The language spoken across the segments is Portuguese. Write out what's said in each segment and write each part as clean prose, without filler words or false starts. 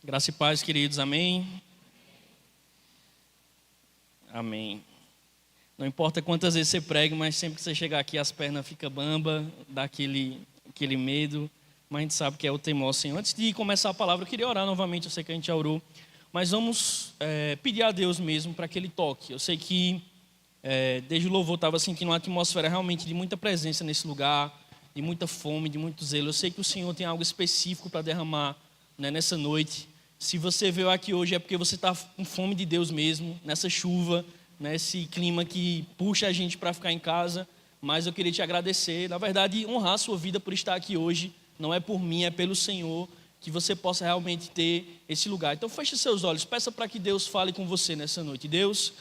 Graça e paz, queridos, amém? Amém. Não importa quantas vezes você pregue, mas sempre que você chegar aqui as pernas ficam bamba, dá aquele medo, mas a gente sabe que é o temor, Senhor. Antes de começar a palavra, eu queria orar novamente, eu sei que a gente já orou, mas vamos pedir a Deus mesmo para que Ele toque. Eu sei que desde o louvor estava sentindo uma atmosfera realmente de muita presença nesse lugar, de muita fome, de muito zelo. Eu sei que o Senhor tem algo específico para derramar, né, nessa noite. Se você veio aqui hoje é porque você está com fome de Deus mesmo, nessa chuva, nesse clima que puxa a gente para ficar em casa. Mas eu queria te agradecer, na verdade, honrar a sua vida por estar aqui hoje. Não é por mim, é pelo Senhor, que você possa realmente ter esse lugar. Então feche seus olhos, peça para que Deus fale com você nessa noite. Deus,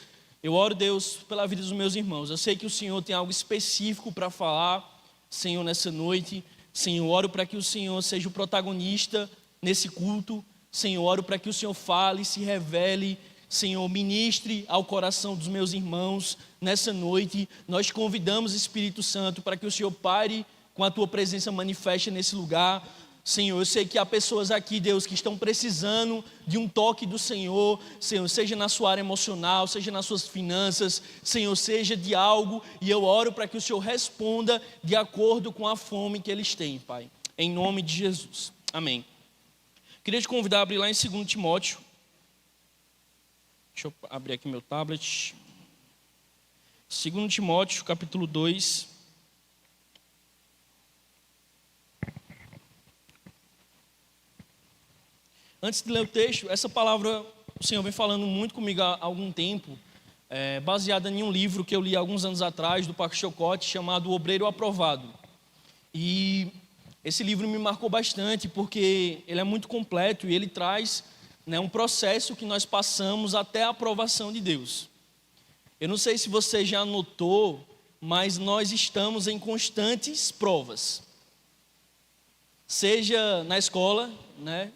eu oro, Deus, pela vida dos meus irmãos. Eu sei que o Senhor tem algo específico para falar, Senhor, nessa noite. Senhor, oro para que o Senhor seja o protagonista nesse culto. Senhor, oro para que o Senhor fale, se revele. Senhor, ministre ao coração dos meus irmãos nessa noite. Nós convidamos, Espírito Santo, para que o Senhor pare com a Tua presença manifesta nesse lugar. Senhor, eu sei que há pessoas aqui, Deus, que estão precisando de um toque do Senhor. Senhor, seja na sua área emocional, seja nas suas finanças, Senhor, seja de algo. E eu oro para que o Senhor responda de acordo com a fome que eles têm, Pai. Em nome de Jesus. Amém. Queria te convidar a abrir lá em 2 Timóteo. Deixa eu abrir aqui meu tablet. 2 Timóteo, capítulo 2. Antes de ler o texto, essa palavra o Senhor vem falando muito comigo há algum tempo, baseada em um livro que eu li alguns anos atrás, do Parque Chocote, chamado O Obreiro Aprovado. E esse livro me marcou bastante, porque ele é muito completo e ele traz, né, um processo que nós passamos até a aprovação de Deus. Eu não sei se você já notou, mas nós estamos em constantes provas. Seja na escola, né?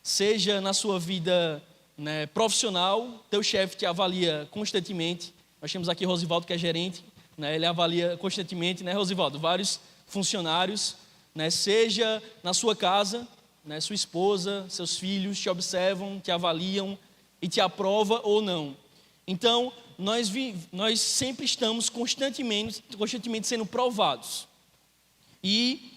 Seja na sua vida, né, profissional, teu chefe te avalia constantemente. Nós temos aqui Rosivaldo, que é gerente, né, ele avalia constantemente, né, Rosivaldo? Vários funcionários, né, seja na sua casa, né, sua esposa, seus filhos te observam, te avaliam e te aprova ou não. Então, nós sempre estamos constantemente sendo provados. E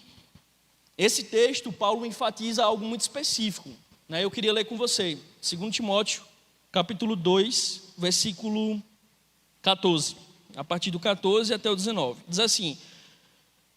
esse texto, Paulo enfatiza algo muito específico. Eu queria ler com você, 2 Timóteo, capítulo 2, versículo 14, a partir do 14 até o 19. Diz assim: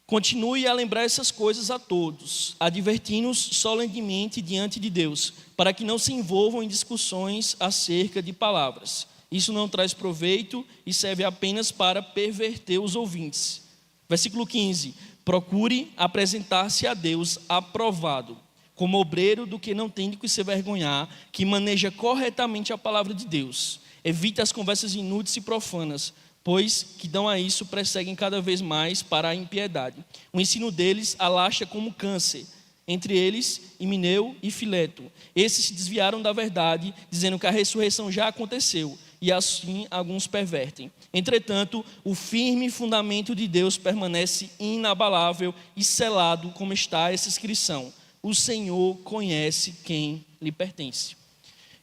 continue a lembrar essas coisas a todos, advertindo-os solenemente diante de Deus, para que não se envolvam em discussões acerca de palavras. Isso não traz proveito e serve apenas para perverter os ouvintes. Versículo 15: procure apresentar-se a Deus aprovado, como obreiro do que não tem de que se vergonhar, que maneja corretamente a palavra de Deus. Evite as conversas inúteis e profanas, pois que dão a isso perseguem cada vez mais para a impiedade. O ensino deles alastra como câncer, entre eles Himeneu e Fileto. Esses se desviaram da verdade, dizendo que a ressurreição já aconteceu, e assim alguns pervertem. Entretanto, o firme fundamento de Deus permanece inabalável e selado, como está essa inscrição: o Senhor conhece quem lhe pertence.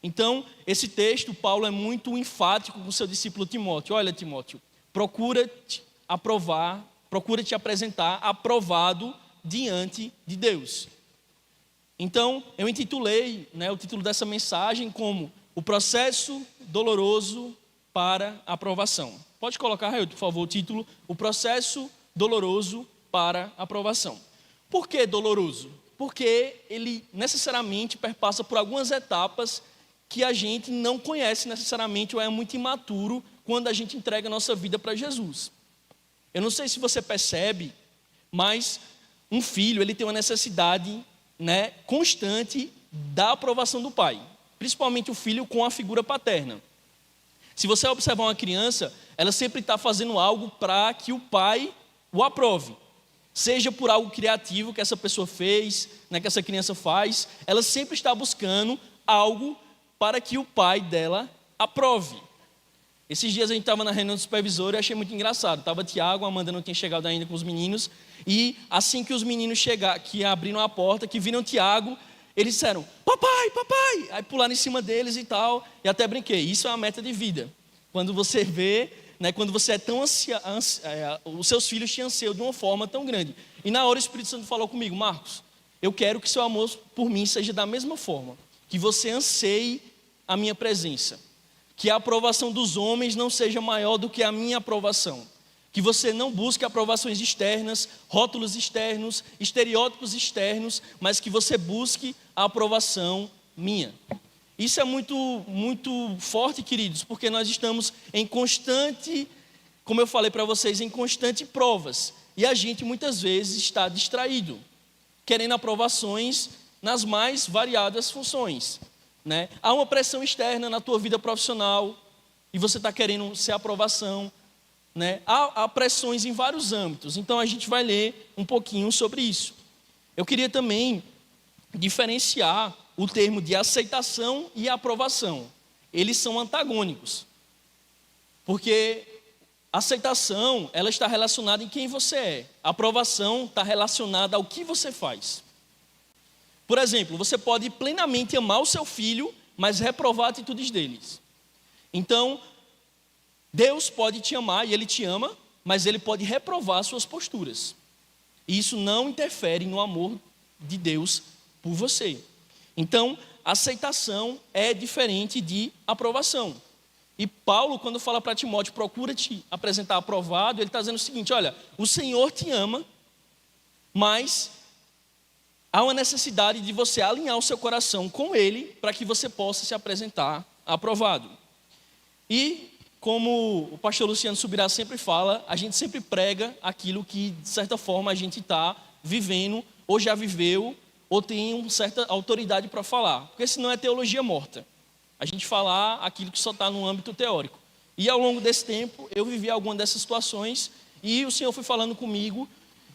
Então, esse texto, Paulo é muito enfático com o seu discípulo Timóteo. Olha, Timóteo, procura te apresentar aprovado diante de Deus. Então, eu intitulei, o título dessa mensagem como o processo doloroso para a aprovação. Pode colocar, Raul, por favor, o título: o processo doloroso para a aprovação. Por que doloroso? Porque ele necessariamente perpassa por algumas etapas que a gente não conhece necessariamente, ou é muito imaturo quando a gente entrega a nossa vida para Jesus. Eu não sei se você percebe, mas um filho, ele tem uma necessidade, constante da aprovação do pai, principalmente o filho com a figura paterna. Se você observar uma criança, ela sempre está fazendo algo para que o pai o aprove. Seja por algo criativo que essa pessoa fez, que essa criança faz, ela sempre está buscando algo para que o pai dela aprove. Esses dias a gente estava na reunião do supervisor e achei muito engraçado. Estava Tiago, a Amanda não tinha chegado ainda com os meninos, e assim que os meninos chegaram, que abriram a porta, que viram Tiago, eles disseram: papai, papai. Aí pularam em cima deles e tal. E até brinquei, isso é uma meta de vida. Quando você vê, né, quando você é tão os seus filhos te anseiam de uma forma tão grande. E na hora o Espírito Santo falou comigo: Marcos, eu quero que seu amor por mim seja da mesma forma, que você anseie a minha presença, que a aprovação dos homens não seja maior do que a minha aprovação, que você não busque aprovações externas, rótulos externos, estereótipos externos, mas que você busque a aprovação minha. Isso é muito, muito forte, queridos, porque nós estamos em constante, como eu falei para vocês, em constante provas, e a gente muitas vezes está distraído, querendo aprovações nas mais variadas funções, né? Há uma pressão externa na tua vida profissional e você está querendo ser aprovação, né? Há pressões em vários âmbitos, então a gente vai ler um pouquinho sobre isso. Eu queria também diferenciar o termo de aceitação e aprovação. Eles são antagônicos, porque aceitação, ela está relacionada em quem você é. A aprovação está relacionada ao que você faz. Por exemplo, você pode plenamente amar o seu filho, mas reprovar atitudes deles. Então, Deus pode te amar e Ele te ama, mas Ele pode reprovar suas posturas. E isso não interfere no amor de Deus por você. Então, aceitação é diferente de aprovação. E Paulo, quando fala para Timóteo, procura te apresentar aprovado, ele está dizendo o seguinte: olha, o Senhor te ama, mas há uma necessidade de você alinhar o seu coração com Ele, para que você possa se apresentar aprovado. E, como o pastor Luciano Subirá sempre fala, a gente sempre prega aquilo que, de certa forma, a gente está vivendo, ou já viveu, ou tem uma certa autoridade para falar, porque senão é teologia morta. A gente falar aquilo que só está no âmbito teórico. E ao longo desse tempo, eu vivi alguma dessas situações, e o Senhor foi falando comigo,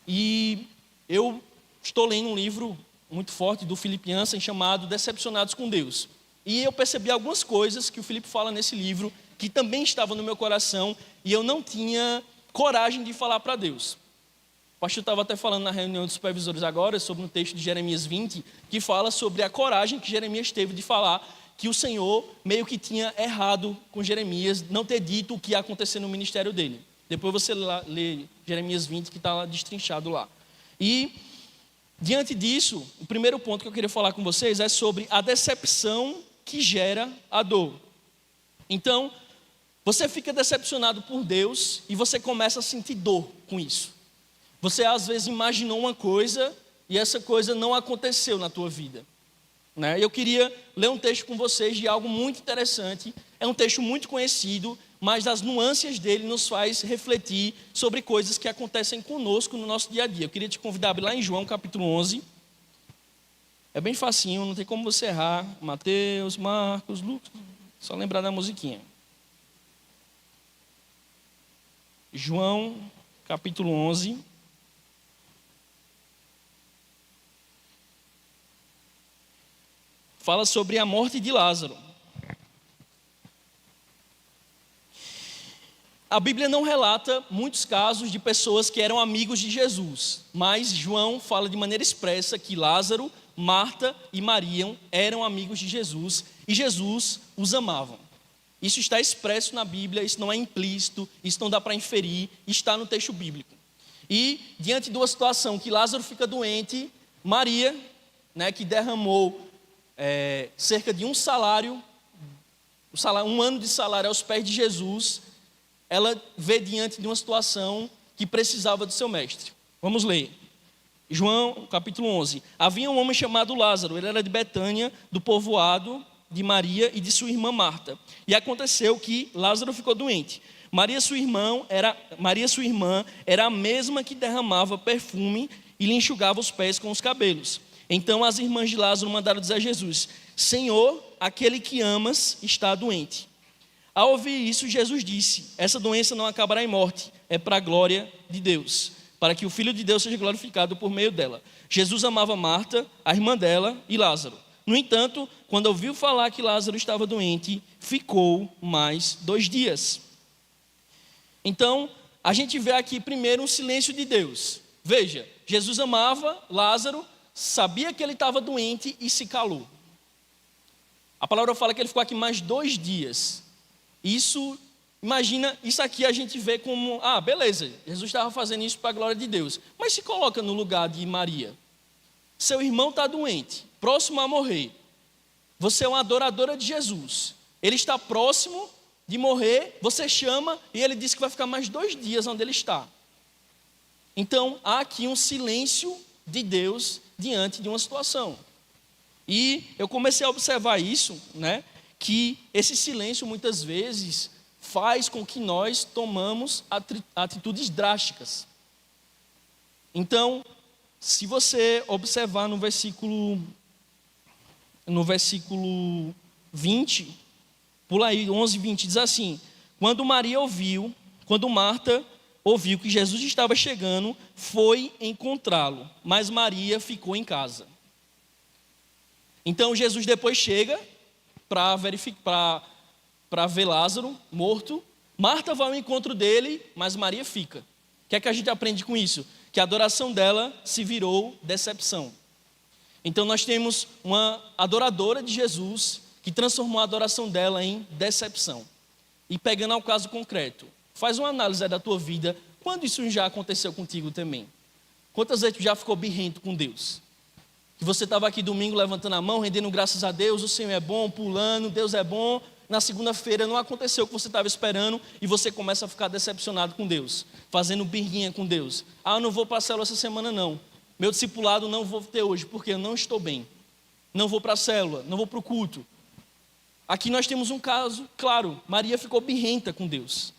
e eu estou lendo um livro muito forte do Philip Yancey, chamado Decepcionados com Deus. E eu percebi algumas coisas que o Filipe fala nesse livro, que também estavam no meu coração, e eu não tinha coragem de falar para Deus. O pastor estava até falando na reunião dos supervisores agora, sobre um texto de Jeremias 20, que fala sobre a coragem que Jeremias teve de falar que o Senhor meio que tinha errado com Jeremias, não ter dito o que ia acontecer no ministério dele. Depois você lê Jeremias 20, que está lá destrinchado lá. E, diante disso, o primeiro ponto que eu queria falar com vocês é sobre a decepção que gera a dor. Então, você fica decepcionado por Deus e você começa a sentir dor com isso. Você às vezes imaginou uma coisa e essa coisa não aconteceu na tua vida. Eu queria ler um texto com vocês de algo muito interessante. É um texto muito conhecido, mas as nuances dele nos faz refletir sobre coisas que acontecem conosco no nosso dia a dia. Eu queria te convidar a abrir lá em João capítulo 11. É bem facinho, não tem como você errar. Mateus, Marcos, Lucas, só lembrar da musiquinha. João capítulo 11. Fala sobre a morte de Lázaro. A Bíblia não relata muitos casos de pessoas que eram amigos de Jesus, mas João fala de maneira expressa que Lázaro, Marta e Maria eram amigos de Jesus e Jesus os amava. Isso está expresso na Bíblia, isso não é implícito, isso não dá para inferir, está no texto bíblico. E diante de uma situação que Lázaro fica doente, Maria, que derramou cerca de um ano de salário aos pés de Jesus, ela vê diante de uma situação que precisava do seu mestre. Vamos ler. João, capítulo 11. Havia um homem chamado Lázaro, ele era de Betânia, do povoado de Maria e de sua irmã Marta. E aconteceu que Lázaro ficou doente. Maria, sua irmã, era a mesma que derramava perfume e lhe enxugava os pés com os cabelos. Então as irmãs de Lázaro mandaram dizer a Jesus: Senhor, aquele que amas está doente. Ao ouvir isso, Jesus disse: essa doença não acabará em morte, é para a glória de Deus, para que o Filho de Deus seja glorificado por meio dela. Jesus amava Marta, a irmã dela e Lázaro. No entanto, quando ouviu falar que Lázaro estava doente, ficou mais 2 dias. Então, a gente vê aqui primeiro um silêncio de Deus. Veja, Jesus amava Lázaro, sabia que ele estava doente e se calou. A palavra fala que ele ficou aqui mais 2 dias. Imagina, isso aqui a gente vê como, beleza, Jesus estava fazendo isso para a glória de Deus. Mas se coloca no lugar de Maria. Seu irmão está doente, próximo a morrer. Você é uma adoradora de Jesus. Ele está próximo de morrer, você chama e ele diz que vai ficar mais 2 dias onde ele está. Então, há aqui um silêncio de Deus diante de uma situação. E eu comecei a observar isso, que esse silêncio muitas vezes faz com que nós tomamos atitudes drásticas. Então, se você observar no versículo 20, pula aí, 11, 20, diz assim: quando Marta ouviu que Jesus estava chegando, foi encontrá-lo, mas Maria ficou em casa. Então Jesus depois chega para ver Lázaro morto. Marta vai ao encontro dele, mas Maria fica. O que é que a gente aprende com isso? Que a adoração dela se virou decepção. Então nós temos uma adoradora de Jesus que transformou a adoração dela em decepção. E pegando ao caso concreto, faz uma análise da tua vida, quando isso já aconteceu contigo também? Quantas vezes tu já ficou birrento com Deus? Que você estava aqui domingo levantando a mão, rendendo graças a Deus, o Senhor é bom, pulando, Deus é bom. Na segunda-feira não aconteceu o que você estava esperando e você começa a ficar decepcionado com Deus, fazendo birrinha com Deus. Eu não vou para a célula essa semana não. Meu discipulado não vou ter hoje, porque eu não estou bem. Não vou para a célula, não vou para o culto. Aqui nós temos um caso, claro, Maria ficou birrenta com Deus.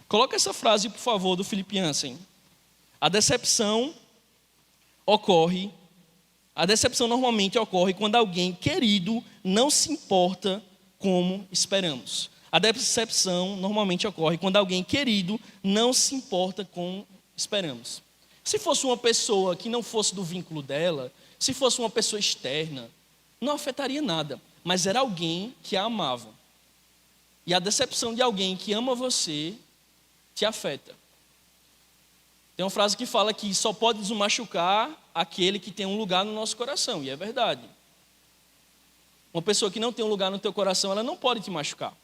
Coloca essa frase, por favor, do Philip Yancey. A decepção normalmente ocorre quando alguém querido não se importa como esperamos. A decepção normalmente ocorre quando alguém querido não se importa como esperamos. Se fosse uma pessoa que não fosse do vínculo dela, se fosse uma pessoa externa, não afetaria nada, mas era alguém que a amava. E a decepção de alguém que ama você te afeta. Tem uma frase que fala que só pode nos machucar aquele que tem um lugar no nosso coração, e é verdade. Uma pessoa que não tem um lugar no teu coração, ela não pode te machucar.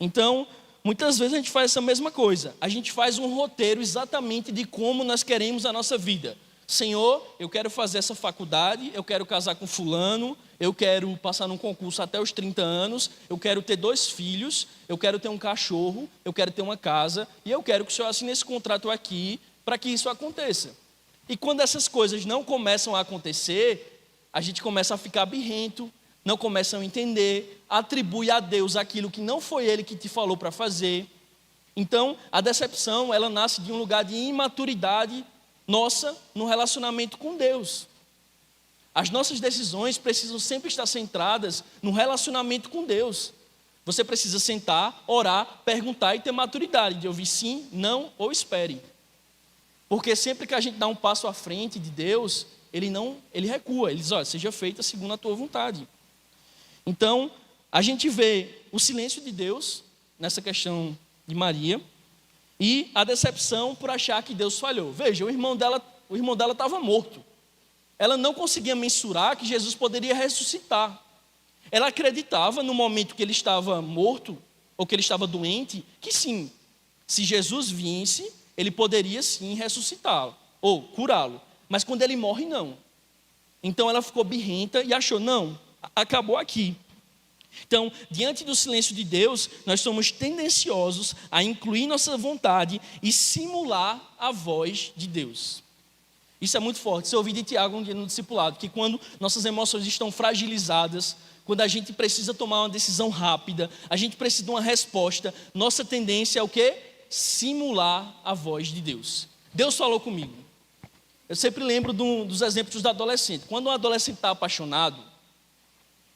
Então, muitas vezes a gente faz essa mesma coisa. A gente faz um roteiro exatamente de como nós queremos a nossa vida. Senhor, eu quero fazer essa faculdade, eu quero casar com fulano, eu quero passar num concurso até os 30 anos, eu quero ter 2 filhos, eu quero ter um cachorro, eu quero ter uma casa, e eu quero que o Senhor assine esse contrato aqui para que isso aconteça. E quando essas coisas não começam a acontecer, a gente começa a ficar birrento, não começa a entender, atribui a Deus aquilo que não foi Ele que te falou para fazer. Então, a decepção, ela nasce de um lugar de imaturidade nossa no relacionamento com Deus. As nossas decisões precisam sempre estar centradas no relacionamento com Deus. Você precisa sentar, orar, perguntar e ter maturidade de ouvir sim, não ou espere. Porque sempre que a gente dá um passo à frente de Deus, ele recua, ele diz, olha, seja feita segundo a tua vontade. Então, a gente vê o silêncio de Deus nessa questão de Maria e a decepção por achar que Deus falhou. Veja, o irmão dela estava morto. Ela não conseguia mensurar que Jesus poderia ressuscitar. Ela acreditava no momento que ele estava morto ou que ele estava doente, que sim, se Jesus vinsse, ele poderia sim ressuscitá-lo ou curá-lo. Mas quando ele morre, não. Então ela ficou birrenta e achou, não, acabou aqui. Então, diante do silêncio de Deus, nós somos tendenciosos a incluir nossa vontade e simular a voz de Deus. Isso é muito forte. Você ouviu de Tiago um dia no discipulado, que quando nossas emoções estão fragilizadas, quando a gente precisa tomar uma decisão rápida, a gente precisa de uma resposta, nossa tendência é o quê? Simular a voz de Deus. Deus falou comigo. Eu sempre lembro dos exemplos do adolescente. Quando um adolescente está apaixonado,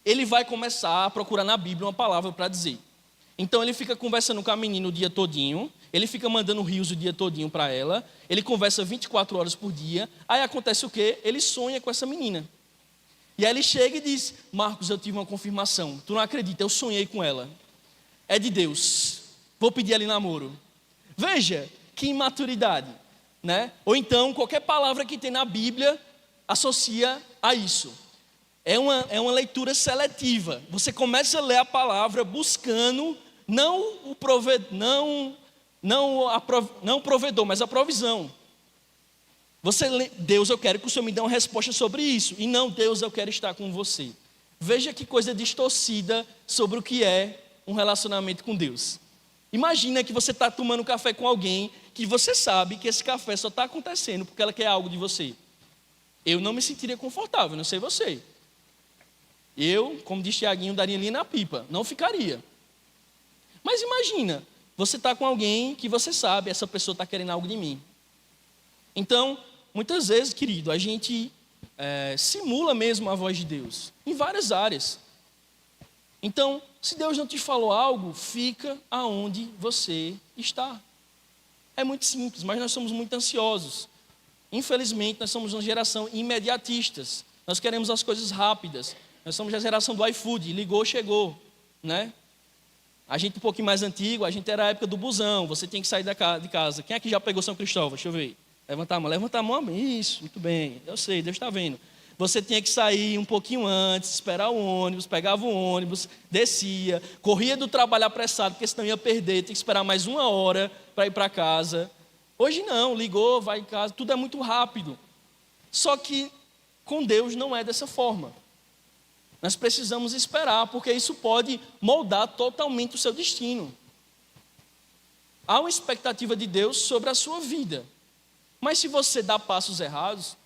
ele vai começar a procurar na Bíblia uma palavra para dizer. Então ele fica conversando com a menina o dia todinho, ele fica mandando rios o dia todinho para ela, ele conversa 24 horas por dia, aí acontece o quê? Ele sonha com essa menina. E aí ele chega e diz, Marcos, eu tive uma confirmação, tu não acredita, eu sonhei com ela. É de Deus, vou pedir ali namoro. Veja, que imaturidade, né? Ou então, qualquer palavra que tem na Bíblia associa a isso. É uma leitura seletiva. Você começa a ler a palavra buscando não o provedor, mas a provisão. Você lê, Deus, eu quero que o Senhor me dê uma resposta sobre isso. E não, Deus, eu quero estar com você. Veja que coisa distorcida sobre o que é um relacionamento com Deus. Imagina que você está tomando café com alguém que você sabe que esse café só está acontecendo porque ela quer algo de você. Eu não me sentiria confortável, não sei você. Eu, como diz Tiaguinho, daria ali na pipa, não ficaria. Mas imagina, você está com alguém que você sabe, essa pessoa está querendo algo de mim. Então, muitas vezes, querido, a gente simula mesmo a voz de Deus, em várias áreas. Então, se Deus não te falou algo, fica aonde você está. É muito simples, mas nós somos muito ansiosos. Infelizmente, nós somos uma geração imediatistas. Nós queremos as coisas rápidas. Nós somos a geração do iFood, ligou, chegou, né? A gente um pouquinho mais antigo, a gente era a época do busão, você tem que sair de casa. Quem aqui já pegou São Cristóvão? Deixa eu ver. Levanta a mão, isso, muito bem, eu sei, Deus está vendo. Você tinha que sair um pouquinho antes, esperar o ônibus, pegava o ônibus, descia, corria do trabalho apressado, porque senão ia perder, tem que esperar mais 1 hora para ir para casa. Hoje não, ligou, vai em casa, tudo é muito rápido. Só que com Deus não é dessa forma. Nós precisamos esperar, porque isso pode moldar totalmente o seu destino. Há uma expectativa de Deus sobre a sua vida. Mas se você dá passos errados,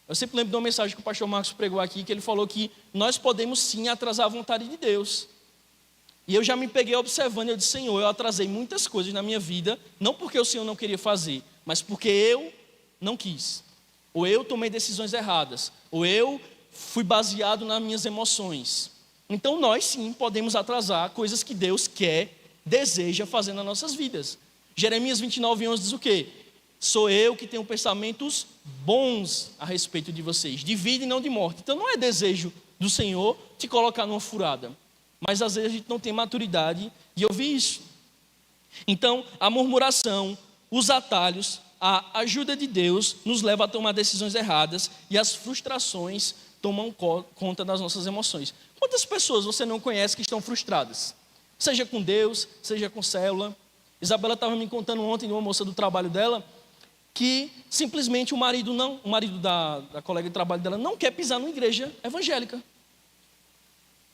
eu sempre lembro de uma mensagem que o pastor Marcos pregou aqui, que ele falou que nós podemos sim atrasar a vontade de Deus. E eu já me peguei observando, eu disse, Senhor, eu atrasei muitas coisas na minha vida, não porque o Senhor não queria fazer, mas porque eu não quis. Ou eu tomei decisões erradas, ou eu fui baseado nas minhas emoções. Então nós sim podemos atrasar coisas que Deus quer, deseja fazer nas nossas vidas. Jeremias 29:11 diz o quê? Sou eu que tenho pensamentos bons a respeito de vocês, de vida e não de morte. Então não é desejo do Senhor te colocar numa furada. Mas às vezes a gente não tem maturidade de ouvir isso. Então a murmuração, os atalhos, a ajuda de Deus nos leva a tomar decisões erradas e as frustrações tomam conta das nossas emoções. Quantas pessoas você não conhece que estão frustradas? Seja com Deus, seja com célula. Isabela estava me contando ontem de uma moça do trabalho dela, que simplesmente o marido da colega de trabalho dela não quer pisar numa igreja evangélica.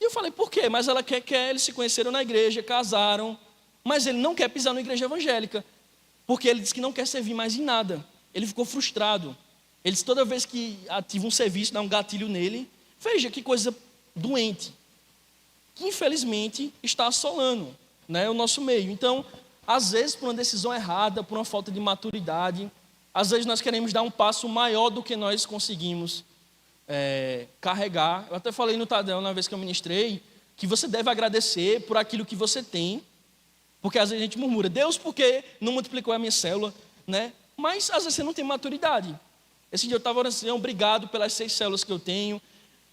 E eu falei, por quê? Mas ela quer, eles se conheceram na igreja, casaram, mas ele não quer pisar numa igreja evangélica, porque ele disse que não quer servir mais em nada. Ele ficou frustrado. Ele disse, toda vez que ativa um serviço, dá um gatilho nele. Veja que coisa doente, que infelizmente está assolando, né, o nosso meio. Então, às vezes por uma decisão errada, por uma falta de maturidade, às vezes nós queremos dar um passo maior do que nós conseguimos carregar. Eu até falei no Tadeu, na vez que eu ministrei, que você deve agradecer por aquilo que você tem, porque às vezes a gente murmura, Deus, por que não multiplicou a minha célula? Né? Mas às vezes você não tem maturidade. Esse dia eu estava orando, Senhor, obrigado pelas 6 células que eu tenho,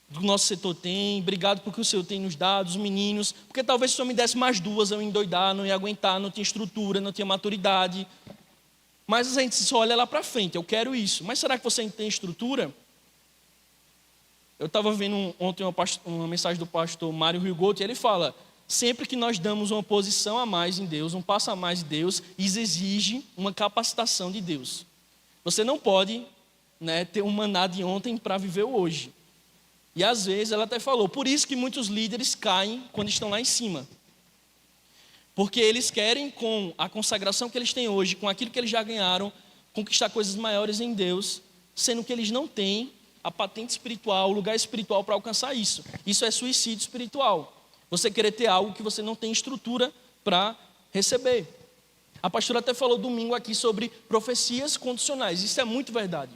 do nosso setor tem, obrigado por que o Senhor tem nos dado, os meninos, porque talvez se o Senhor me desse mais 2, eu ia endoidar, não ia aguentar, não tinha estrutura, não tinha maturidade. Mas a gente só olha lá para frente, eu quero isso. Mas será que você tem estrutura? Eu estava vendo ontem uma mensagem do pastor Mário Rigotti, e ele fala, sempre que nós damos uma posição a mais em Deus, um passo a mais em Deus, isso exige uma capacitação de Deus. Você não pode, né, ter um maná de ontem para viver o hoje. E às vezes ela até falou, por isso que muitos líderes caem quando estão lá em cima. Porque eles querem, com a consagração que eles têm hoje, com aquilo que eles já ganharam, conquistar coisas maiores em Deus, sendo que eles não têm a patente espiritual, o lugar espiritual para alcançar isso. Isso é suicídio espiritual. Você querer ter algo que você não tem estrutura para receber. A pastora até falou domingo aqui sobre profecias condicionais. Isso é muito verdade.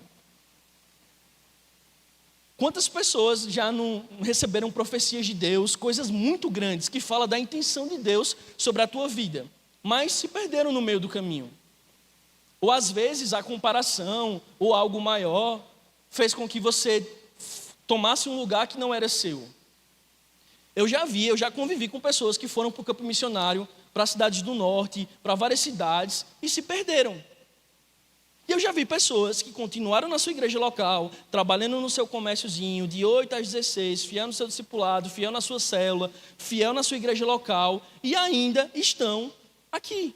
Quantas pessoas já não receberam profecias de Deus, coisas muito grandes, que falam da intenção de Deus sobre a tua vida, mas se perderam no meio do caminho. Ou às vezes a comparação, ou algo maior, fez com que você tomasse um lugar que não era seu. Eu já convivi com pessoas que foram para o campo missionário, para cidades do norte, para várias cidades, e se perderam. E eu já vi pessoas que continuaram na sua igreja local, trabalhando no seu comérciozinho, de 8 às 16, fiel no seu discipulado, fiel na sua célula, fiel na sua igreja local, e ainda estão aqui.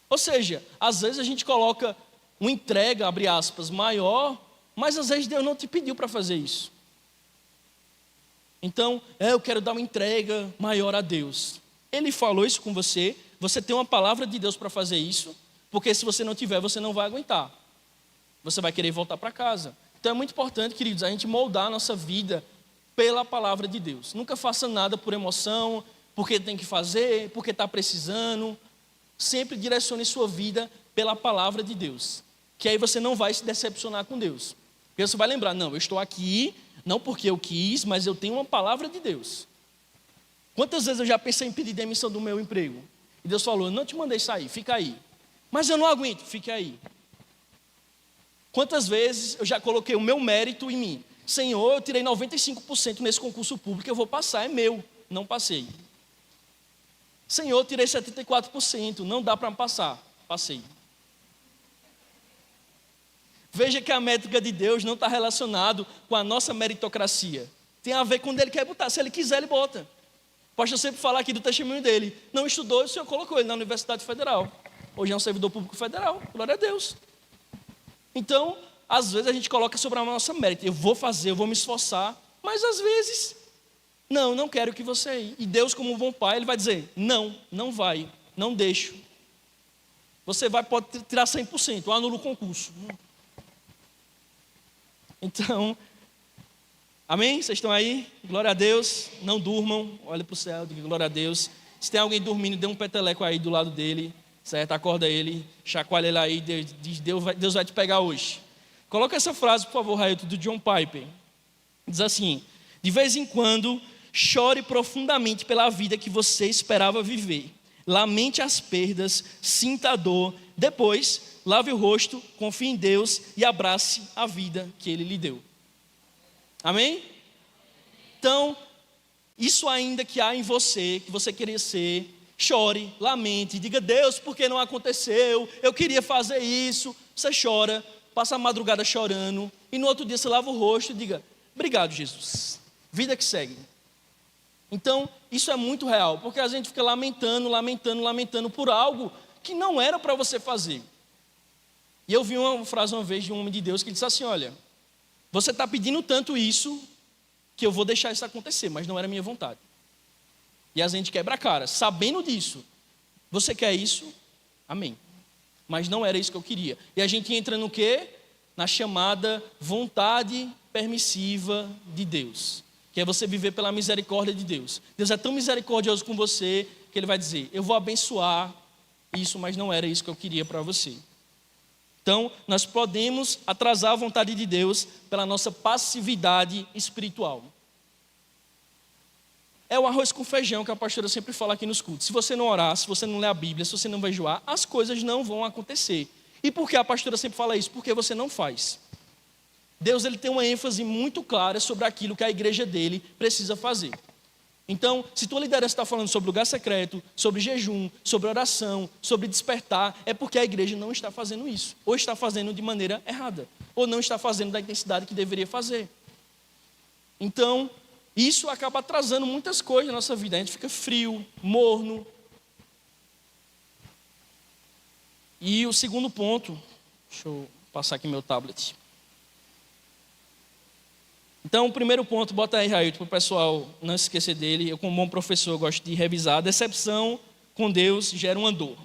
Ou seja, às vezes a gente coloca uma entrega, abre aspas, maior, mas às vezes Deus não te pediu para fazer isso. Então, eu quero dar uma entrega maior a Deus. Ele falou isso com você, você tem uma palavra de Deus para fazer isso, porque se você não tiver, você não vai aguentar. Você vai querer voltar para casa. Então é muito importante, queridos, a gente moldar a nossa vida pela palavra de Deus. Nunca faça nada por emoção, porque tem que fazer, porque está precisando. Sempre direcione sua vida pela palavra de Deus. Que aí você não vai se decepcionar com Deus. Porque você vai lembrar, não, eu estou aqui, não porque eu quis, mas eu tenho uma palavra de Deus. Quantas vezes eu já pensei em pedir demissão do meu emprego? E Deus falou, eu não te mandei sair, fica aí. Mas eu não aguento, fique aí. Quantas vezes eu já coloquei o meu mérito em mim? Senhor, eu tirei 95% nesse concurso público, eu vou passar, é meu. Não passei. Senhor, eu tirei 74%, não dá para passar. Passei. Veja que a métrica de Deus não está relacionada com a nossa meritocracia. Tem a ver com onde Ele quer botar. Se Ele quiser, Ele bota. O pastor sempre fala aqui do testemunho dele. Não estudou, o Senhor colocou ele na Universidade Federal. Hoje é um servidor público federal. Glória a Deus. Então, às vezes a gente coloca sobre a nossa mérito. Eu vou fazer, eu vou me esforçar. Mas às vezes, não quero que você ir. E Deus, como um bom pai, Ele vai dizer, não vai, não deixo. Você pode tirar 100%, anula o concurso. Então, amém? Vocês estão aí? Glória a Deus. Não durmam, olhem para o céu, digam glória a Deus. Se tem alguém dormindo, dê um peteleco aí do lado dele, certo? Acorda ele, chacoalha ele aí, diz, Deus vai te pegar hoje. Coloca essa frase, por favor, Railton, do John Piper. Diz assim, de vez em quando, chore profundamente pela vida que você esperava viver. Lamente as perdas, sinta a dor, depois lave o rosto, confie em Deus e abrace a vida que Ele lhe deu. Amém? Então, isso ainda que há em você, que você queria ser, chore, lamente, diga, Deus, por que não aconteceu? Eu queria fazer isso. Você chora, passa a madrugada chorando, e no outro dia você lava o rosto e diga, obrigado, Jesus. Vida que segue. Então, isso é muito real, porque a gente fica lamentando por algo que não era para você fazer. E eu vi uma frase uma vez de um homem de Deus que disse assim, olha, você está pedindo tanto isso, que eu vou deixar isso acontecer, mas não era minha vontade. E a gente quebra a cara, sabendo disso. Você quer isso? Amém. Mas não era isso que eu queria. E a gente entra no quê? Na chamada vontade permissiva de Deus. Que é você viver pela misericórdia de Deus. Deus é tão misericordioso com você, que Ele vai dizer, eu vou abençoar isso, mas não era isso que eu queria para você. Então, nós podemos atrasar a vontade de Deus pela nossa passividade espiritual. É o arroz com feijão que a pastora sempre fala aqui nos cultos. Se você não orar, se você não ler a Bíblia, se você não jejuar, as coisas não vão acontecer. E por que a pastora sempre fala isso? Porque você não faz. Deus ele tem uma ênfase muito clara sobre aquilo que a igreja dele precisa fazer. Então, se tua liderança está falando sobre lugar secreto, sobre jejum, sobre oração, sobre despertar, é porque a igreja não está fazendo isso. Ou está fazendo de maneira errada. Ou não está fazendo da intensidade que deveria fazer. Então, isso acaba atrasando muitas coisas na nossa vida. A gente fica frio, morno. E o segundo ponto, deixa eu passar aqui meu tablet. Então, o primeiro ponto, bota aí, Railton, para o pessoal não se esquecer dele. Eu, como bom professor, gosto de revisar. A decepção com Deus gera uma dor.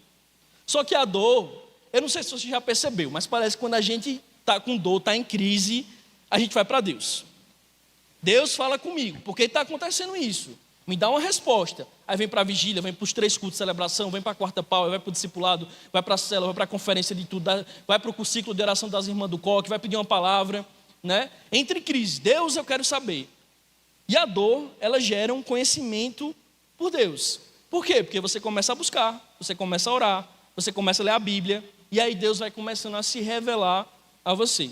Só que a dor, eu não sei se você já percebeu, mas parece que quando a gente está com dor, está em crise, a gente vai para Deus. Deus fala comigo, porque está acontecendo isso. Me dá uma resposta. Aí vem para a vigília, vem para os 3 cultos de celebração, vem para a quarta pau, vai para o discipulado, vai para a célula, vai para a conferência de tudo, vai para o ciclo de oração das irmãs do coque, vai pedir uma palavra. Né? Entre crises, Deus eu quero saber. E a dor, ela gera um conhecimento por Deus. Por quê? Porque você começa a buscar, você começa a orar, você começa a ler a Bíblia, e aí Deus vai começando a se revelar a você.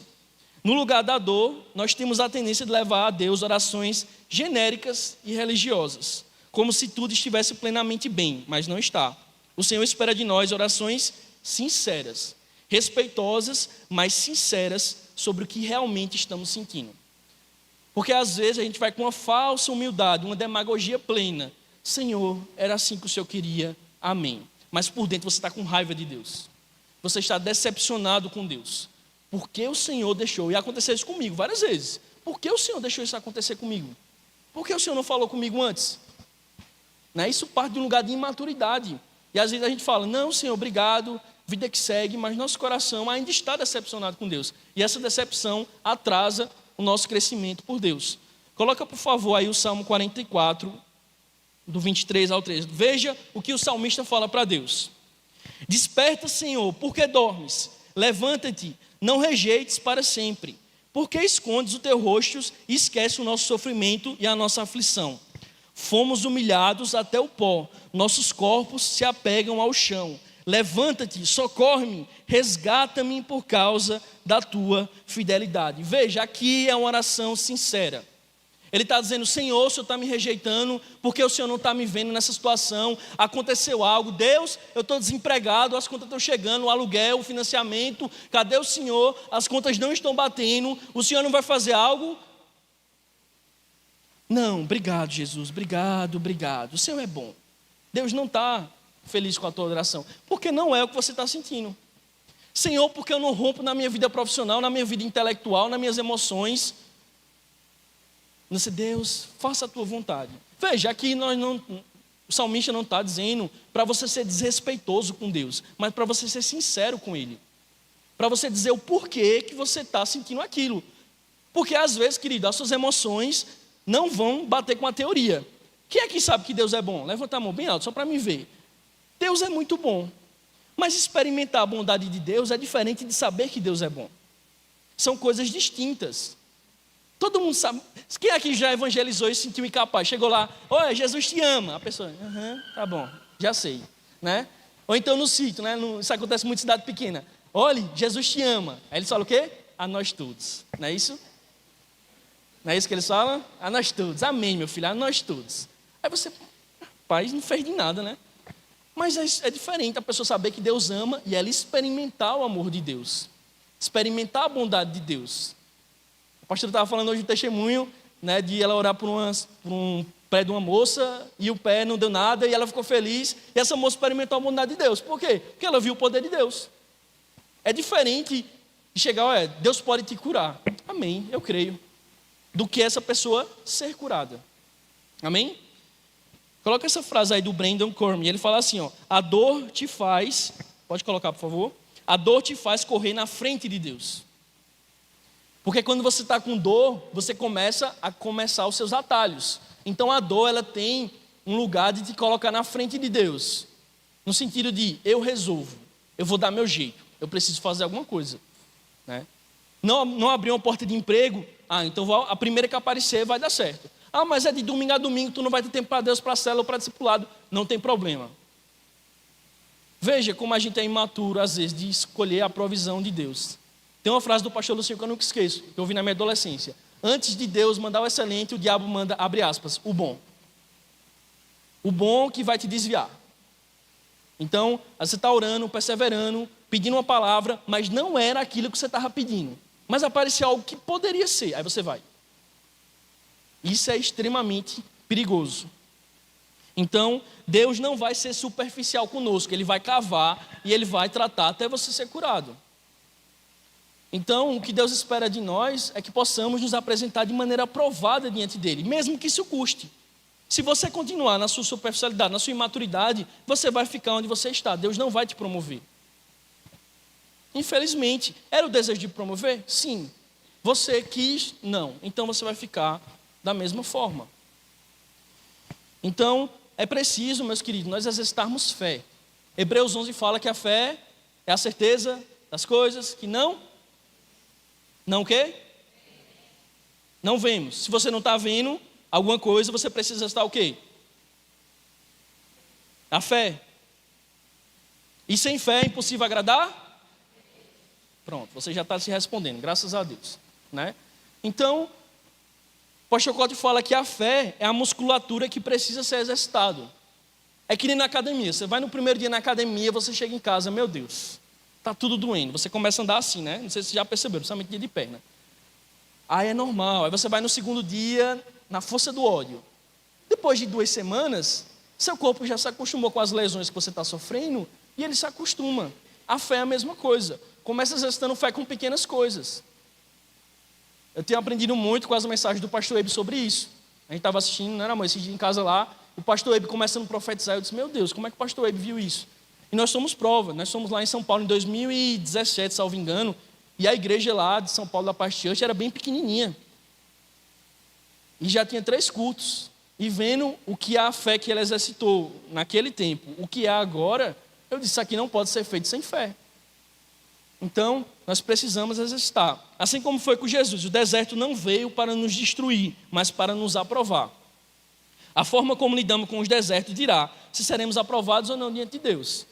No lugar da dor, nós temos a tendência de levar a Deus orações genéricas e religiosas, como se tudo estivesse plenamente bem, mas não está. O Senhor espera de nós orações sinceras. respeitosas, mas sinceras sobre o que realmente estamos sentindo. Porque às vezes a gente vai com uma falsa humildade, uma demagogia plena. Senhor, era assim que o Senhor queria, amém. Mas por dentro você está com raiva de Deus. Você está decepcionado com Deus. Por que o Senhor deixou? E aconteceu isso comigo várias vezes. Por que o Senhor deixou isso acontecer comigo? Por que o Senhor não falou comigo antes? Né? Isso parte de um lugar de imaturidade. E às vezes a gente fala, não, Senhor, obrigado, vida que segue, mas nosso coração ainda está decepcionado com Deus. E essa decepção atrasa o nosso crescimento por Deus. Coloca, por favor, aí o Salmo 44, do 23 ao 13. Veja o que o salmista fala para Deus. Desperta, Senhor, porque dormes? Levanta-te, não rejeites para sempre. Por que escondes o teu rosto e esqueces o nosso sofrimento e a nossa aflição? Fomos humilhados até o pó, nossos corpos se apegam ao chão. Levanta-te, socorre-me, resgata-me por causa da tua fidelidade. Veja, aqui é uma oração sincera. Ele está dizendo, Senhor, o Senhor está me rejeitando, porque o Senhor não está me vendo nessa situação, aconteceu algo, Deus, eu estou desempregado, as contas estão chegando, o aluguel, o financiamento, cadê o Senhor? As contas não estão batendo, o Senhor não vai fazer algo? Não, obrigado Jesus, obrigado, o Senhor é bom. Deus não está feliz com a tua oração, porque não é o que você está sentindo. Senhor, porque eu não rompo na minha vida profissional, na minha vida intelectual, nas minhas emoções. Você, Deus, faça a tua vontade. Veja, aqui o salmista não está dizendo para você ser desrespeitoso com Deus, mas para você ser sincero com Ele. Para você dizer o porquê que você está sentindo aquilo. Porque às vezes, querido, as suas emoções não vão bater com a teoria. Quem aqui sabe que Deus é bom? Levanta a mão bem alto, só para me ver. Deus é muito bom. Mas experimentar a bondade de Deus é diferente de saber que Deus é bom. São coisas distintas. Todo mundo sabe. Quem aqui já evangelizou e se sentiu incapaz? Chegou lá, olha, Jesus te ama. A pessoa, tá bom, já sei. Né? Ou então no sítio, né? Isso acontece muito em cidade pequena. Olha, Jesus te ama. Aí eles falam o quê? A nós todos. Não é isso? Não é isso que eles falam? A nós todos. Amém, meu filho, a nós todos. Aí você, rapaz, não fez de nada, né? Mas é diferente a pessoa saber que Deus ama e ela experimentar o amor de Deus. Experimentar a bondade de Deus. A pastora estava falando hoje um testemunho, né, de ela orar por um pé de uma moça e o pé não deu nada e ela ficou feliz. E essa moça experimentou a bondade de Deus. Por quê? Porque ela viu o poder de Deus. É diferente de chegar, olha, Deus pode te curar. Amém, eu creio. Do que essa pessoa ser curada. Amém? Coloca essa frase aí do Brandon Corm, ele fala assim, ó, a dor te faz, pode colocar por favor, a dor te faz correr na frente de Deus. Porque quando você está com dor, você começa os seus atalhos. Então a dor, ela tem um lugar de te colocar na frente de Deus. No sentido de, eu resolvo, eu vou dar meu jeito, eu preciso fazer alguma coisa. Né? Não abrir uma porta de emprego, então a primeira que aparecer vai dar certo. Mas é de domingo a domingo, tu não vai ter tempo para Deus, para a célula ou para discipulado. Não tem problema. Veja como a gente é imaturo, às vezes, de escolher a provisão de Deus. Tem uma frase do pastor Luciano que eu nunca esqueço, que eu ouvi na minha adolescência. Antes de Deus mandar o excelente, o diabo manda, abre aspas, o bom. O bom que vai te desviar. Então, você está orando, perseverando, pedindo uma palavra, mas não era aquilo que você estava pedindo. Mas apareceu algo que poderia ser, aí você vai. Isso é extremamente perigoso. Então, Deus não vai ser superficial conosco, Ele vai cavar e Ele vai tratar até você ser curado. Então, o que Deus espera de nós é que possamos nos apresentar de maneira aprovada diante dEle, mesmo que isso custe. Se você continuar na sua superficialidade, na sua imaturidade, você vai ficar onde você está, Deus não vai te promover. Infelizmente, era o desejo de promover? Sim. Você quis? Não. Então você vai ficar da mesma forma. Então, é preciso, meus queridos, nós exercitarmos fé. Hebreus 11 fala que a fé é a certeza das coisas que não o quê? Não vemos. Se você não está vendo alguma coisa, você precisa estar o quê? A fé. E sem fé é impossível agradar? Pronto, você já está se respondendo, graças a Deus. Né? Então, o pastor Cote fala que a fé é a musculatura que precisa ser exercitada. É que nem na academia. Você vai no primeiro dia na academia, você chega em casa, meu Deus, Tá tudo doendo. Você começa a andar assim, né? Não sei se vocês já perceberam, principalmente dia de perna. Aí é normal. Aí você vai no segundo dia, na força do ódio. Depois de 2 semanas, seu corpo já se acostumou com as lesões que você está sofrendo e ele se acostuma. A fé é a mesma coisa. Começa exercitando fé com pequenas coisas. Eu tenho aprendido muito com as mensagens do pastor Ebe sobre isso. A gente estava assistindo, não era, amor, esse dia em casa lá, o pastor Ebe começando a profetizar. Eu disse, meu Deus, como é que o pastor Ebe viu isso? E nós somos prova. Nós somos lá em São Paulo em 2017, salvo engano, e a igreja lá de São Paulo da Paz Church era bem pequenininha. E já tinha 3 cultos. E vendo o que é a fé que ele exercitou naquele tempo, o que é agora, eu disse, isso aqui não pode ser feito sem fé. Então, nós precisamos exercitar. Assim como foi com Jesus, o deserto não veio para nos destruir, mas para nos aprovar. A forma como lidamos com os desertos dirá se seremos aprovados ou não diante de Deus.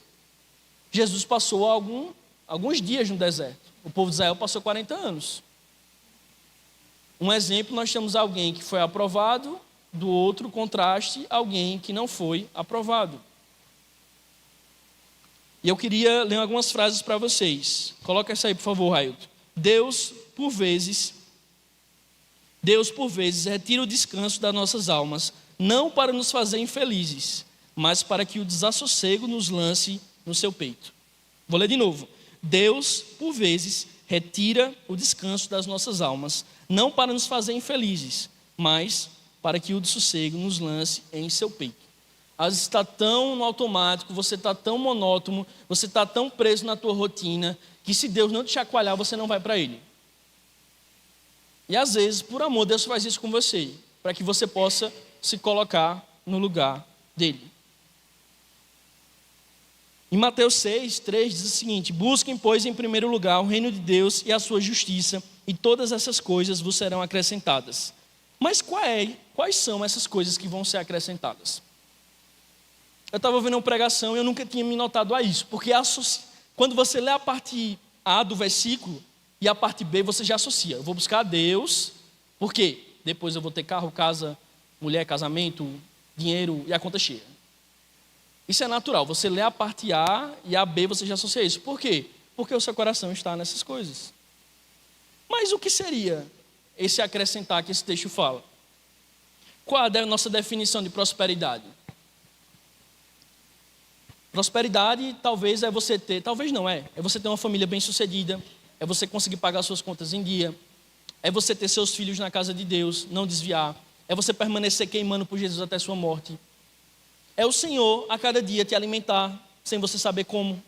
Jesus passou alguns dias no deserto. O povo de Israel passou 40 anos. Um exemplo, nós temos alguém que foi aprovado, do outro contraste, alguém que não foi aprovado. E eu queria ler algumas frases para vocês. Coloca essa aí, por favor, Railton. Deus, por vezes, retira o descanso das nossas almas, não para nos fazer infelizes, mas para que o desassossego nos lance no seu peito. Vou ler de novo. Deus, por vezes, retira o descanso das nossas almas, não para nos fazer infelizes, mas para que o desassossego nos lance em seu peito. Às vezes está tão no automático, você está tão monótono, você está tão preso na tua rotina, que se Deus não te chacoalhar, você não vai para Ele. E às vezes, por amor, Deus faz isso com você, para que você possa se colocar no lugar dEle. Em Mateus 6:3 diz o seguinte: busquem, pois, em primeiro lugar o reino de Deus e a sua justiça, e todas essas coisas vos serão acrescentadas. Mas quais são essas coisas que vão ser acrescentadas? Eu estava ouvindo uma pregação e eu nunca tinha me notado a isso, porque quando você lê a parte A do versículo e a parte B, você já associa. Eu vou buscar a Deus, por quê? Depois eu vou ter carro, casa, mulher, casamento, dinheiro e a conta cheia. Isso é natural, você lê a parte A e a B, você já associa isso. Por quê? Porque o seu coração está nessas coisas. Mas o que seria esse acrescentar que esse texto fala? Qual é a nossa definição de prosperidade? Prosperidade talvez é você ter, talvez não é você ter uma família bem-sucedida, é você conseguir pagar suas contas em dia, é você ter seus filhos na casa de Deus, não desviar, é você permanecer queimando por Jesus até sua morte. É o Senhor a cada dia te alimentar, sem você saber como.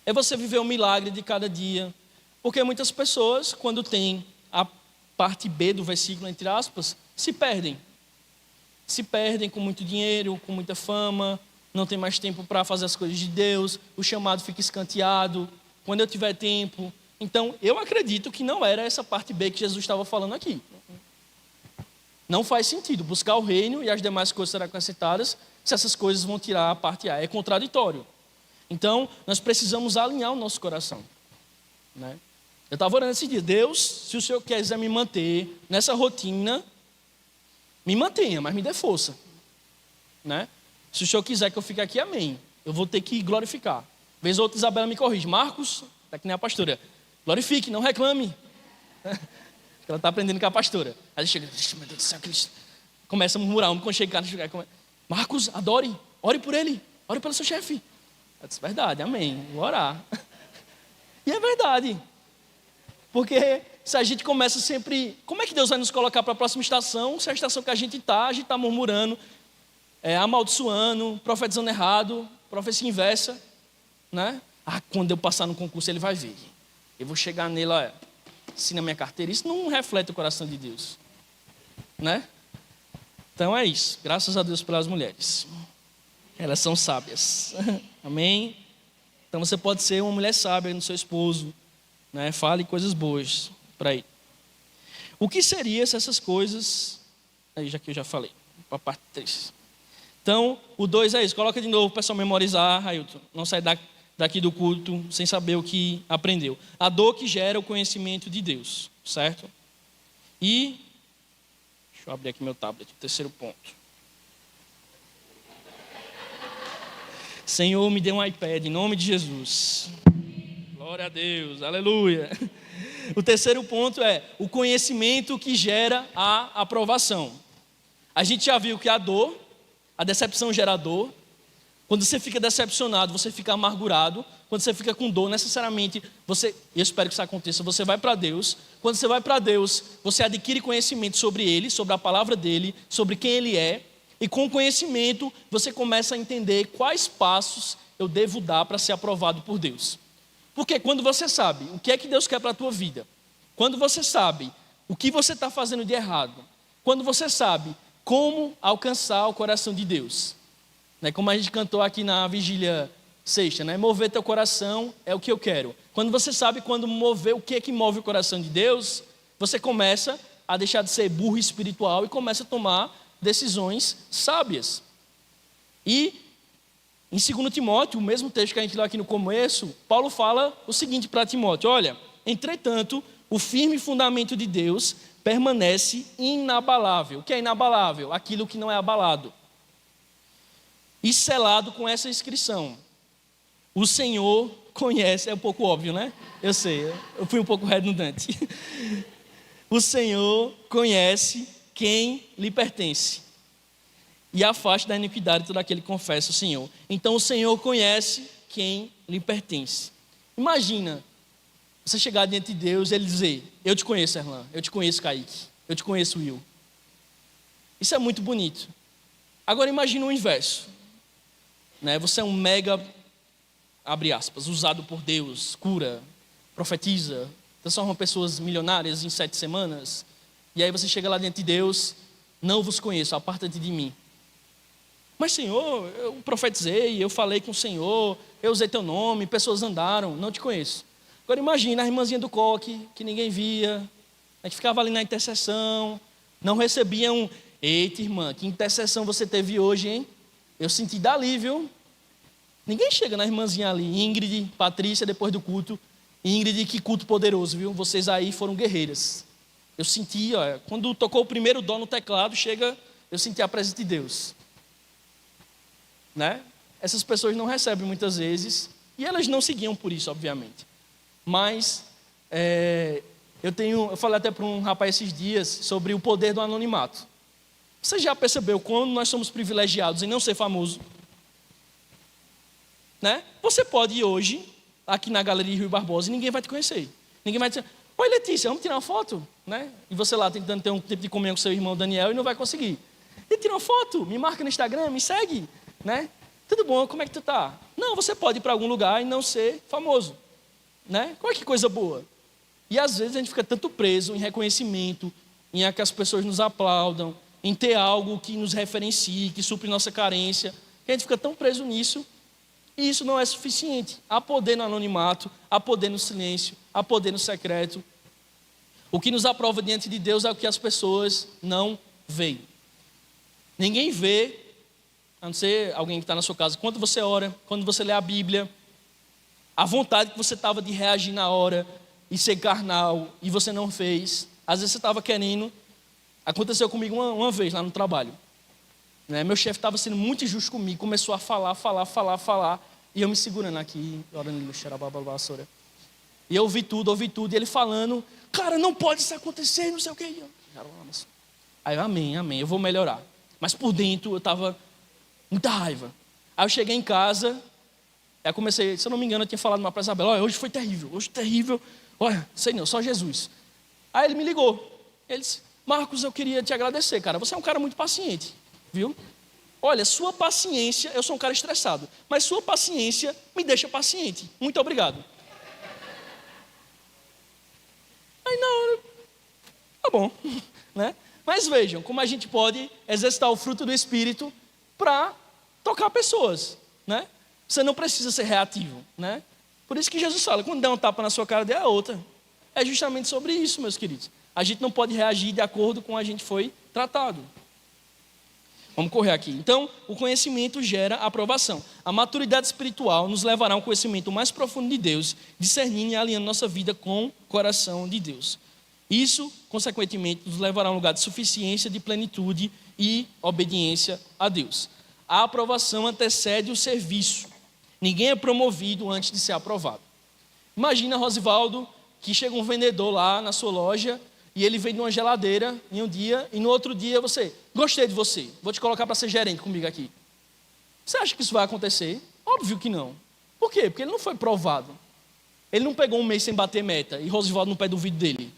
É você viver o milagre de cada dia. Porque muitas pessoas, quando tem a parte B do versículo, entre aspas, se perdem. Se perdem com muito dinheiro, com muita fama, não tem mais tempo para fazer as coisas de Deus, o chamado fica escanteado, quando eu tiver tempo. Então, eu acredito que não era essa parte B que Jesus estava falando aqui. Não faz sentido buscar o reino e as demais coisas serão acrescentadas se essas coisas vão tirar a parte A. É contraditório. Então, nós precisamos alinhar o nosso coração. Né? Eu estava orando esse dia, Deus, se o Senhor quiser me manter nessa rotina, me mantenha, mas me dê força. Né? Se o Senhor quiser que eu fique aqui, amém. Eu vou ter que glorificar. Vez ou outra, Isabela me corrige. Marcos, está que nem a pastora. Glorifique, não reclame. Ela está aprendendo com a pastora. Aí chega, meu Deus do céu, começa a murmurar. Quando chega, Marcos, adore, ore por ele, ore pelo seu chefe. Eu disse, verdade, amém, vou orar. E é verdade. Porque se a gente começa sempre... Como é que Deus vai nos colocar para a próxima estação? Se a estação que a gente está murmurando, amaldiçoando, profetizando errado, profecia inversa, né? Quando eu passar no concurso, ele vai ver. Eu vou chegar nele, olha, assina minha carteira. Isso não reflete o coração de Deus, né? Então é isso. Graças a Deus pelas mulheres. Elas são sábias. Amém? Então você pode ser uma mulher sábia no seu esposo, né? Fale coisas boas para ele. O que seria se essas coisas... Aí já que eu já falei, para a parte 3. Então, o 2 é isso. Coloca de novo para o pessoal memorizar, Railton. Não sai daqui do culto sem saber o que aprendeu. A dor que gera o conhecimento de Deus, certo? E, deixa eu abrir aqui meu tablet, o terceiro ponto. Senhor, me dê um iPad, em nome de Jesus. Glória a Deus, aleluia. O terceiro ponto é o conhecimento que gera a aprovação. A gente já viu que a dor, a decepção gera dor. Quando você fica decepcionado, você fica amargurado. Quando você fica com dor, necessariamente, eu espero que isso aconteça, você vai para Deus. Quando você vai para Deus, você adquire conhecimento sobre Ele, sobre a palavra dEle, sobre quem Ele é. E com o conhecimento, você começa a entender quais passos eu devo dar para ser aprovado por Deus. Porque quando você sabe o que é que Deus quer para a tua vida, quando você sabe o que você está fazendo de errado, quando você sabe como alcançar o coração de Deus, né? Como a gente cantou aqui na vigília sexta, né? Mover teu coração é o que eu quero. Quando você sabe quando mover, o que é que move o coração de Deus, você começa a deixar de ser burro espiritual e começa a tomar decisões sábias. E em 2 Timóteo, o mesmo texto que a gente leu aqui no começo, Paulo fala o seguinte para Timóteo: olha, entretanto, o firme fundamento de Deus permanece inabalável. O que é inabalável? Aquilo que não é abalado. E selado com essa inscrição: o Senhor conhece. É um pouco óbvio, né? Eu sei, eu fui um pouco redundante. O Senhor conhece quem lhe pertence e afaste da iniquidade todo aquele que confessa o Senhor. Então o Senhor conhece quem lhe pertence. Imagina você chegar diante de Deus e Ele dizer: eu te conheço, Erlan, eu te conheço, Kaique, eu te conheço, Will. Isso é muito bonito. Agora imagina o inverso, né? Você é um mega, abre aspas, usado por Deus, cura, profetiza, transforma pessoas milionárias em 7 semanas. E aí você chega lá diante de Deus: não vos conheço, aparta-te de mim. Mas Senhor, eu profetizei, eu falei com o Senhor, eu usei teu nome, pessoas andaram, não te conheço. Agora imagina a irmãzinha do coque, que ninguém via, que ficava ali na intercessão, não recebia um: eita irmã, que intercessão você teve hoje, hein? Eu senti dali, viu? Ninguém chega na irmãzinha ali: Ingrid, Patrícia, depois do culto: Ingrid, que culto poderoso, viu? Vocês aí foram guerreiras. Eu senti, ó, quando tocou o primeiro dó no teclado, eu senti a presença de Deus. Né? Essas pessoas não recebem muitas vezes, e elas não seguiam por isso, obviamente. Mas eu falei até para um rapaz esses dias sobre o poder do anonimato. Você já percebeu quando nós somos privilegiados em não ser famoso? Né? Você pode ir hoje aqui na Galeria Rui Barbosa e ninguém vai te conhecer. Ninguém vai dizer: oi Letícia, vamos tirar uma foto? Né? E você lá tentando ter um tempo de comunhão com seu irmão Daniel e não vai conseguir. E tira uma foto, me marca no Instagram, me segue. Né? Tudo bom, como é que tu tá? Não, você pode ir para algum lugar e não ser famoso. Né? Olha que coisa boa. E às vezes a gente fica tanto preso em reconhecimento, em que as pessoas nos aplaudam, em ter algo que nos referencie, que supre nossa carência, que a gente fica tão preso nisso, e isso não é suficiente. Há poder no anonimato, há poder no silêncio, há poder no secreto. O que nos aprova diante de Deus é o que as pessoas não veem. Ninguém vê, a não ser alguém que está na sua casa, quando você ora, quando você lê a Bíblia, a vontade que você estava de reagir na hora e ser carnal, e você não fez. Às vezes você estava querendo. Aconteceu comigo uma vez lá no trabalho. Né? Meu chefe estava sendo muito injusto comigo, começou a falar, e eu me segurando aqui, orando no xerabababassoura. E eu ouvi tudo, e ele falando: cara, não pode isso acontecer, não sei o que. Aí eu: amém, eu vou melhorar. Mas por dentro eu estava muita raiva. Aí eu cheguei em casa, aí comecei, se eu não me engano, eu tinha falado uma para a Isabela: olha, hoje foi terrível, olha, sei não, só Jesus. Aí ele me ligou, ele disse: Marcos, eu queria te agradecer, cara, você é um cara muito paciente, viu? Olha, sua paciência, eu sou um cara estressado, mas sua paciência me deixa paciente, muito obrigado. Aí não, tá bom, né? Mas vejam, como a gente pode exercitar o fruto do Espírito para tocar pessoas, né? Você não precisa ser reativo, né? Por isso que Jesus fala: quando der um tapa na sua cara, dê a outra. É justamente sobre isso, meus queridos. A gente não pode reagir de acordo com a gente foi tratado. Vamos correr aqui. Então, o conhecimento gera aprovação. A maturidade espiritual nos levará a um conhecimento mais profundo de Deus, discernindo e alinhando nossa vida com o coração de Deus. Isso, consequentemente, nos levará a um lugar de suficiência, de plenitude e obediência a Deus. A aprovação antecede o serviço. Ninguém é promovido antes de ser aprovado. Imagina, Rosivaldo, que chega um vendedor lá na sua loja e ele vende uma geladeira em um dia e no outro dia você, gostei de você, vou te colocar para ser gerente comigo aqui. Você acha que isso vai acontecer? Óbvio que não. Por quê? Porque ele não foi provado. Ele não pegou um mês sem bater meta e Rosivaldo no pé do ouvido dele.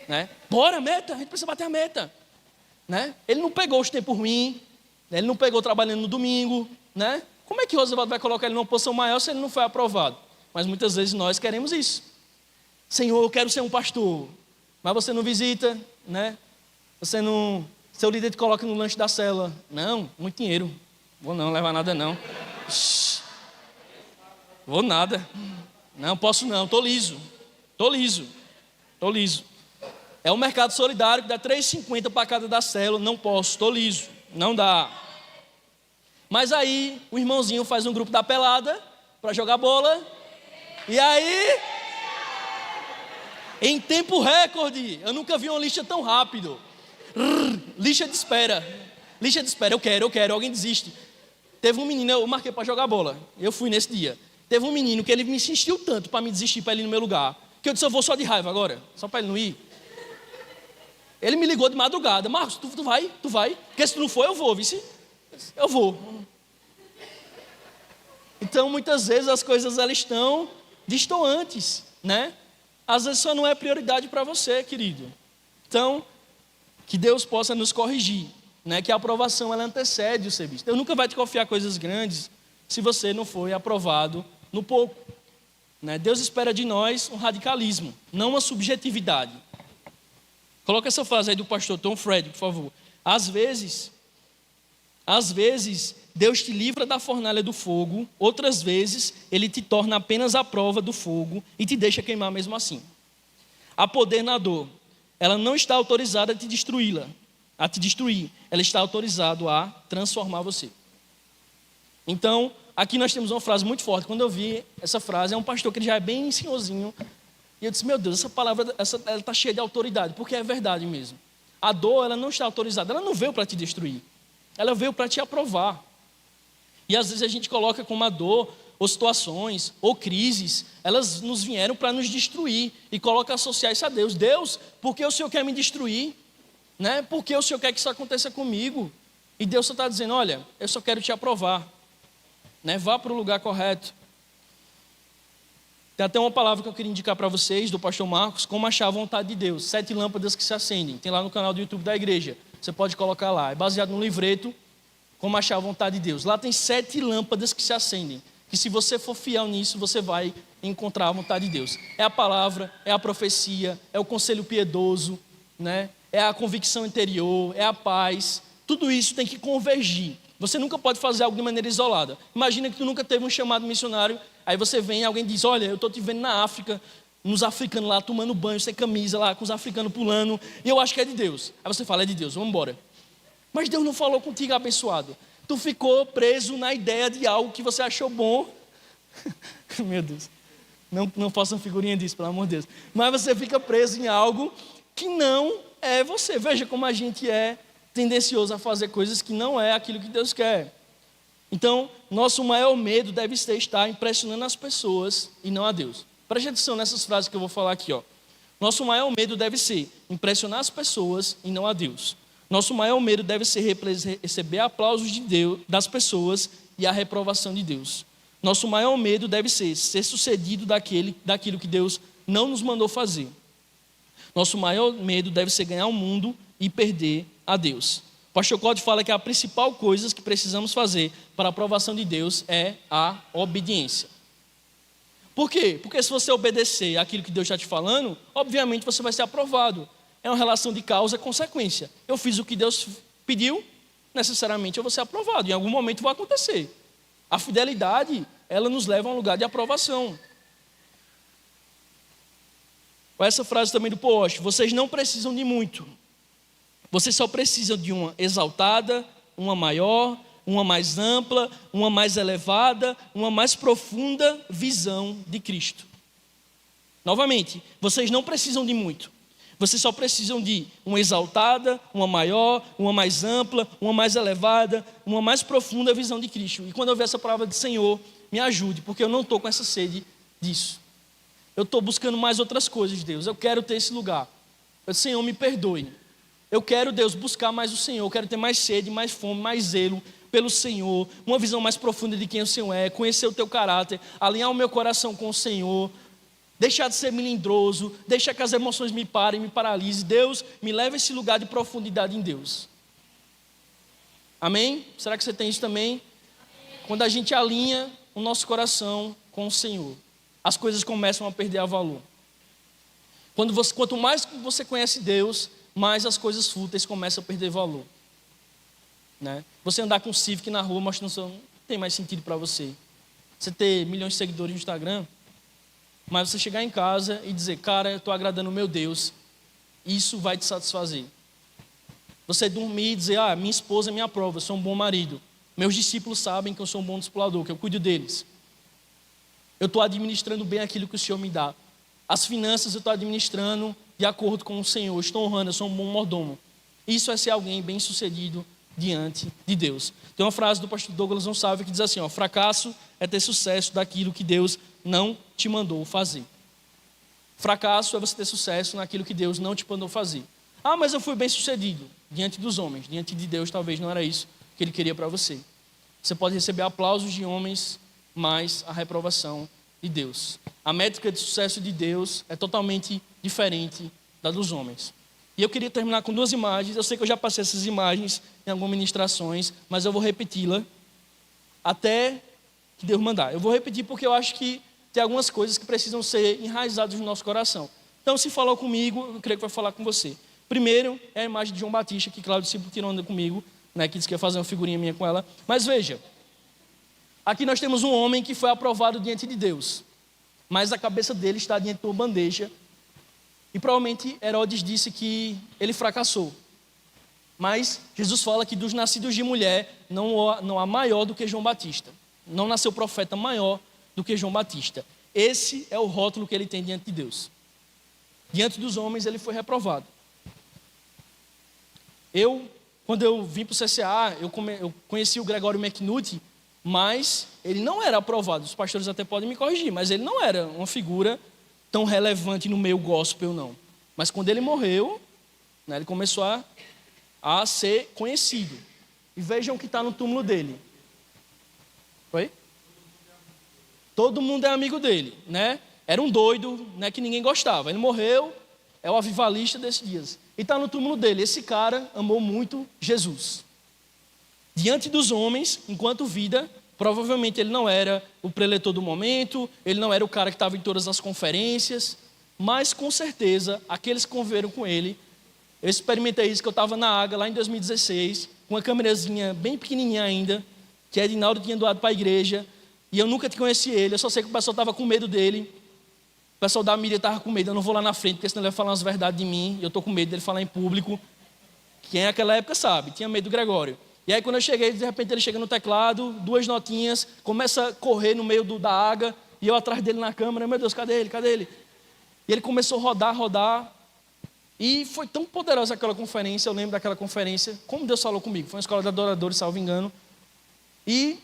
Né? Bora, meta, a gente precisa bater a meta. Né? Ele não pegou os tempos ruins, né? Ele não pegou trabalhando no domingo. Né? Como é que Rosivaldo vai colocar ele numa posição maior se ele não foi aprovado? Mas muitas vezes nós queremos isso. Senhor, eu quero ser um pastor. Mas você não visita, né? Você não... Seu líder te coloca no lanche da célula. Não, muito dinheiro. Vou não levar nada não. Vou nada. Não, posso não, tô liso. É um mercado solidário que dá 3,50 para cada da célula. Não posso, tô liso. Não dá. Mas aí o irmãozinho faz um grupo da pelada para jogar bola. E aí, em tempo recorde, eu nunca vi uma lixa tão rápido. Lixa de espera, eu quero, alguém desiste. Teve um menino, eu marquei para jogar bola, eu fui nesse dia. Teve um menino que ele me insistiu tanto para me desistir, para ele ir no meu lugar, que eu disse, eu vou só de raiva agora, só para ele não ir. Ele me ligou de madrugada, Marcos, tu vai, porque se tu não for eu vou, vice? Eu vou. Então muitas vezes as coisas elas estão distantes, né? Às vezes só não é prioridade para você, querido. Então, que Deus possa nos corrigir, né? Que a aprovação ela antecede o ser visto. Deus nunca vai te confiar coisas grandes se você não foi aprovado no pouco, né? Deus espera de nós um radicalismo, não uma subjetividade. Coloca essa frase aí do pastor Tom Fred, por favor. Às vezes, Deus te livra da fornalha do fogo, outras vezes Ele te torna apenas a prova do fogo e te deixa queimar mesmo assim. A poder na dor, ela não está autorizada a te destruir, ela está autorizada a transformar você. Então, aqui nós temos uma frase muito forte. Quando eu vi essa frase, é um pastor que já é bem senhorzinho, e eu disse, meu Deus, essa palavra ela está cheia de autoridade, porque é verdade mesmo. A dor, ela não está autorizada, ela não veio para te destruir, ela veio para te aprovar. E às vezes a gente coloca como a dor, ou situações, ou crises, elas nos vieram para nos destruir, e coloca associar isso a Deus. Deus, por que o Senhor quer me destruir? Né? Por que o Senhor quer que isso aconteça comigo? E Deus só está dizendo, olha, eu só quero te aprovar. Né? Vá para o lugar correto. Tem até uma palavra que eu queria indicar para vocês, do pastor Marcos, como achar a vontade de Deus. 7 lâmpadas que se acendem. Tem lá no canal do YouTube da igreja. Você pode colocar lá. É baseado no livreto, como achar a vontade de Deus. Lá tem 7 lâmpadas que se acendem. Que se você for fiel nisso, você vai encontrar a vontade de Deus. É a palavra, é a profecia, é o conselho piedoso, né? É a convicção interior, é a paz. Tudo isso tem que convergir. Você nunca pode fazer algo de maneira isolada. Imagina que tu nunca teve um chamado missionário, aí você vem e alguém diz, olha, eu estou te vendo na África, nos africanos lá tomando banho, sem camisa lá, com os africanos pulando, e eu acho que é de Deus. Aí você fala, é de Deus, vamos embora. Mas Deus não falou contigo, abençoado. Tu ficou preso na ideia de algo que você achou bom. Meu Deus, não façam figurinha disso, pelo amor de Deus. Mas você fica preso em algo que não é você. Veja como a gente é tendencioso a fazer coisas que não é aquilo que Deus quer. Então, nosso maior medo deve ser estar impressionando as pessoas e não a Deus. Preste atenção nessas frases que eu vou falar aqui, ó. Nosso maior medo deve ser impressionar as pessoas e não a Deus. Nosso maior medo deve ser receber aplausos de Deus, das pessoas e a reprovação de Deus. Nosso maior medo deve ser sucedido daquilo que Deus não nos mandou fazer. Nosso maior medo deve ser ganhar o mundo e perder a Deus. O pastor Cláudio fala que a principal coisa que precisamos fazer para a aprovação de Deus é a obediência. Por quê? Porque se você obedecer àquilo que Deus está te falando, obviamente você vai ser aprovado. É uma relação de causa e consequência. Eu fiz o que Deus pediu, necessariamente eu vou ser aprovado. Em algum momento vai acontecer. A fidelidade, ela nos leva a um lugar de aprovação. Essa frase também do Paul Washer, vocês não precisam de muito. Vocês só precisam de uma exaltada, uma maior, uma mais ampla, uma mais elevada, uma mais profunda visão de Cristo. Novamente, vocês não precisam de muito. Vocês só precisam de uma exaltada, uma maior, uma mais ampla, uma mais elevada, uma mais profunda visão de Cristo. E quando eu ver essa palavra de Senhor, me ajude, porque eu não estou com essa sede disso. Eu estou buscando mais outras coisas, Deus. Eu quero ter esse lugar. Senhor, me perdoe. Eu quero, Deus, buscar mais o Senhor. Eu quero ter mais sede, mais fome, mais zelo pelo Senhor. Uma visão mais profunda de quem o Senhor é. Conhecer o teu caráter. Alinhar o meu coração com o Senhor. Deixar de ser melindroso. Deixar que as emoções me parem, me paralisem. Deus, me leva a esse lugar de profundidade em Deus. Amém? Será que você tem isso também? Quando a gente alinha o nosso coração com o Senhor, as coisas começam a perder a valor. Quanto mais você conhece Deus, mais as coisas fúteis começam a perder valor. Né? Você andar com o Civic na rua mostrando que não tem mais sentido para você. Você ter milhões de seguidores no Instagram, mas você chegar em casa e dizer, cara, eu estou agradando o meu Deus, isso vai te satisfazer. Você dormir e dizer, minha esposa me aprova, eu sou um bom marido. Meus discípulos sabem que eu sou um bom discipulador, que eu cuido deles. Eu estou administrando bem aquilo que o Senhor me dá. As finanças eu estou administrando de acordo com o Senhor. Estou honrando, eu sou um bom mordomo. Isso é ser alguém bem sucedido diante de Deus. Tem uma frase do pastor Douglas Gonçalves que diz assim, fracasso é ter sucesso daquilo que Deus não te mandou fazer. Fracasso é você ter sucesso naquilo que Deus não te mandou fazer. Mas eu fui bem sucedido diante dos homens. Diante de Deus talvez não era isso que Ele queria para você. Você pode receber aplausos de homens, mas a reprovação de Deus. A métrica de sucesso de Deus é totalmente diferente da dos homens. E eu queria terminar com 2 imagens. Eu sei que eu já passei essas imagens em algumas ministrações, mas eu vou repeti-la até que Deus mandar. Eu vou repetir porque eu acho que tem algumas coisas que precisam ser enraizadas no nosso coração. Então, se falou comigo, eu creio que vai falar com você. Primeiro é a imagem de João Batista, que Cláudio sempre tirou onda comigo, né, que disse que ia fazer uma figurinha minha com ela. Mas veja, aqui nós temos um homem que foi aprovado diante de Deus, mas a cabeça dele está diante de uma bandeja, e provavelmente Herodes disse que ele fracassou. Mas Jesus fala que dos nascidos de mulher não há maior do que João Batista. Não nasceu profeta maior do que João Batista. Esse é o rótulo que ele tem diante de Deus. Diante dos homens ele foi reprovado. Quando eu vim para o CCA, eu conheci o Gregório McNulty, mas ele não era aprovado. Os pastores até podem me corrigir, mas ele não era uma figura tão relevante no meio gospel, não. Mas quando ele morreu, né, ele começou a ser conhecido. E vejam o que está no túmulo dele. Oi? Todo mundo é amigo dele, né? Era um doido, né, que ninguém gostava. Ele morreu, é o avivalista desses dias. E está no túmulo dele. Esse cara amou muito Jesus. Diante dos homens, enquanto vida, provavelmente ele não era o preletor do momento, ele não era o cara que estava em todas as conferências, mas com certeza, aqueles que conviveram com ele, eu experimentei isso, que eu estava na Água lá em 2016, com uma câmerazinha bem pequenininha ainda, que Edinaldo tinha doado para a igreja, e eu nunca te conheci ele, eu só sei que o pessoal estava com medo dele. O pessoal da mídia estava com medo, eu não vou lá na frente, porque senão ele vai falar umas verdades de mim, e eu estou com medo dele falar em público. Quem naquela época sabe, tinha medo do Gregório. E aí quando eu cheguei, de repente ele chega no teclado, 2 notinhas, começa a correr no meio da água, e eu atrás dele na câmera, meu Deus, cadê ele, cadê ele? E ele começou a rodar, e foi tão poderosa aquela conferência, eu lembro daquela conferência, como Deus falou comigo, foi uma escola de adoradores, salvo engano, e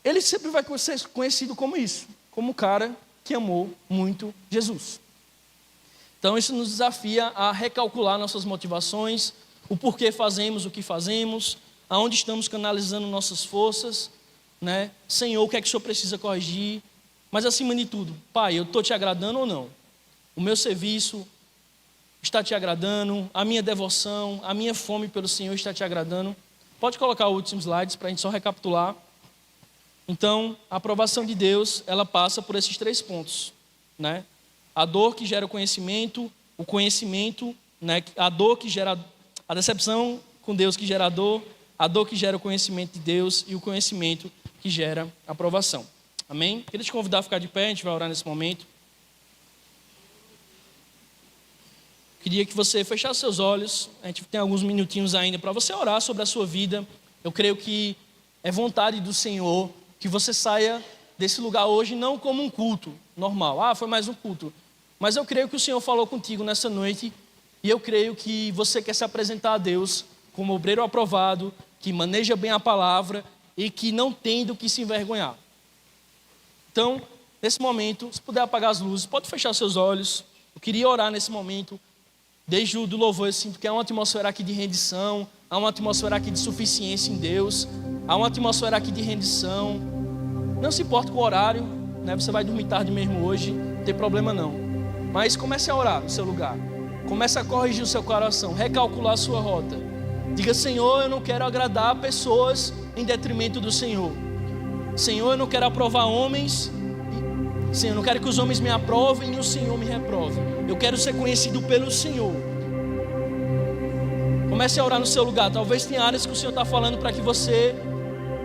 ele sempre vai ser conhecido como isso, como o cara que amou muito Jesus. Então isso nos desafia a recalcular nossas motivações, o porquê fazemos o que fazemos, aonde estamos canalizando nossas forças, né? Senhor, o que é que o Senhor precisa corrigir? Mas acima de tudo, Pai, eu estou te agradando ou não? O meu serviço está te agradando? A minha devoção, a minha fome pelo Senhor está te agradando? Pode colocar os últimos slides para a gente só recapitular. Então, a aprovação de Deus, ela passa por esses 3 pontos, né? A dor que gera o conhecimento, né? A dor que gera a decepção com Deus que gera a dor que gera o conhecimento de Deus e o conhecimento que gera a aprovação. Amém? Queria te convidar a ficar de pé, a gente vai orar nesse momento. Queria que você fechasse seus olhos, a gente tem alguns minutinhos ainda para você orar sobre a sua vida. Eu creio que é vontade do Senhor que você saia desse lugar hoje não como um culto normal. Foi mais um culto. Mas eu creio que o Senhor falou contigo nessa noite e eu creio que você quer se apresentar a Deus como obreiro aprovado, que maneja bem a palavra e que não tem do que se envergonhar. Então, nesse momento, se puder apagar as luzes, pode fechar seus olhos. Eu queria orar nesse momento. Desde o do louvor eu sinto que há uma atmosfera aqui de rendição, há uma atmosfera aqui de suficiência em Deus, há uma atmosfera aqui de rendição. Não se importa com o horário, né? Você vai dormir tarde mesmo hoje, não tem problema não. Mas comece a orar no seu lugar. Comece a corrigir o seu coração, recalcular a sua rota. Diga: Senhor, eu não quero agradar pessoas em detrimento do Senhor. Senhor, eu não quero aprovar homens. Senhor, eu não quero que os homens me aprovem e o Senhor me reprove. Eu quero ser conhecido pelo Senhor. Comece a orar no seu lugar. Talvez tenha áreas que o Senhor está falando para que você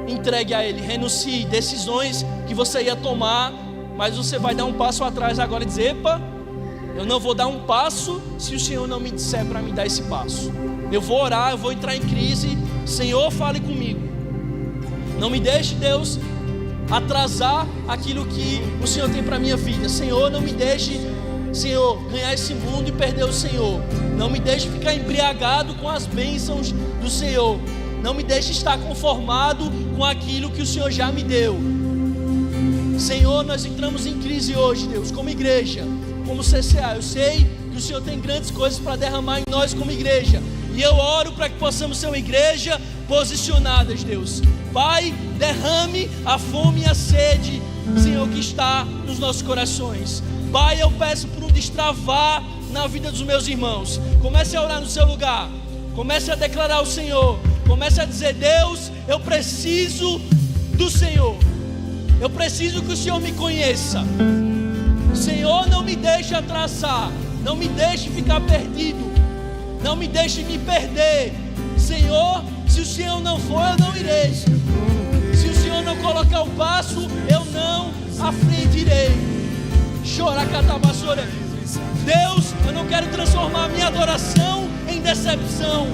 entregue a Ele, renuncie decisões que você ia tomar, mas você vai dar um passo atrás agora e dizer: epa, eu não vou dar um passo se o Senhor não me disser para me dar esse passo. Eu vou orar, eu vou entrar em crise. Senhor, fale comigo. Não me deixe, Deus, atrasar aquilo que o Senhor tem para a minha vida. Senhor, não me deixe, Senhor, ganhar esse mundo e perder o Senhor. Não me deixe ficar embriagado com as bênçãos do Senhor. Não me deixe estar conformado com aquilo que o Senhor já me deu. Senhor, nós entramos em crise hoje, Deus, como igreja, como CCA. Eu sei que o Senhor tem grandes coisas para derramar em nós como igreja. E eu oro para que possamos ser uma igreja posicionadas, Deus. Pai, derrame a fome e a sede, Senhor, que está nos nossos corações. Pai, eu peço por um destravar na vida dos meus irmãos. Comece a orar no seu lugar. Comece a declarar ao Senhor. Comece a dizer: Deus, eu preciso do Senhor. Eu preciso que o Senhor me conheça. Senhor, não me deixe atrasar. Não me deixe ficar perdido. Não me deixe me perder. Senhor, se o Senhor não for, eu não irei. Se o Senhor não colocar o passo, eu não à frente irei. Choracatabassore. Deus, eu não quero transformar a minha adoração em decepção.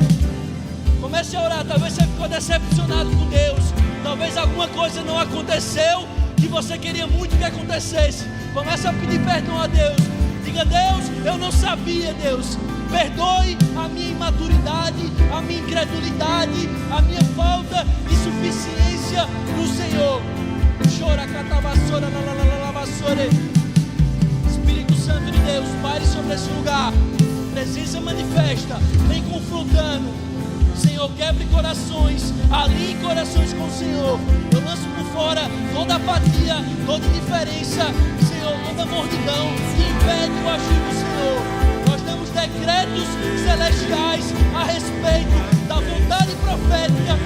Comece a orar. Talvez você ficou decepcionado com Deus. Talvez alguma coisa não aconteceu que você queria muito que acontecesse. Comece a pedir perdão a Deus. Diga: Deus, eu não sabia, Deus. Perdoe a minha imaturidade, a minha incredulidade, a minha falta de suficiência no Senhor. Espírito Santo de Deus, pare sobre esse lugar. Presença manifesta, vem confrontando. Senhor, quebre corações, alinhe corações com o Senhor. Eu lanço por fora toda apatia, toda indiferença, Senhor, toda mordidão que impede o agir do Senhor. Nós damos decretos celestiais a respeito da vontade profética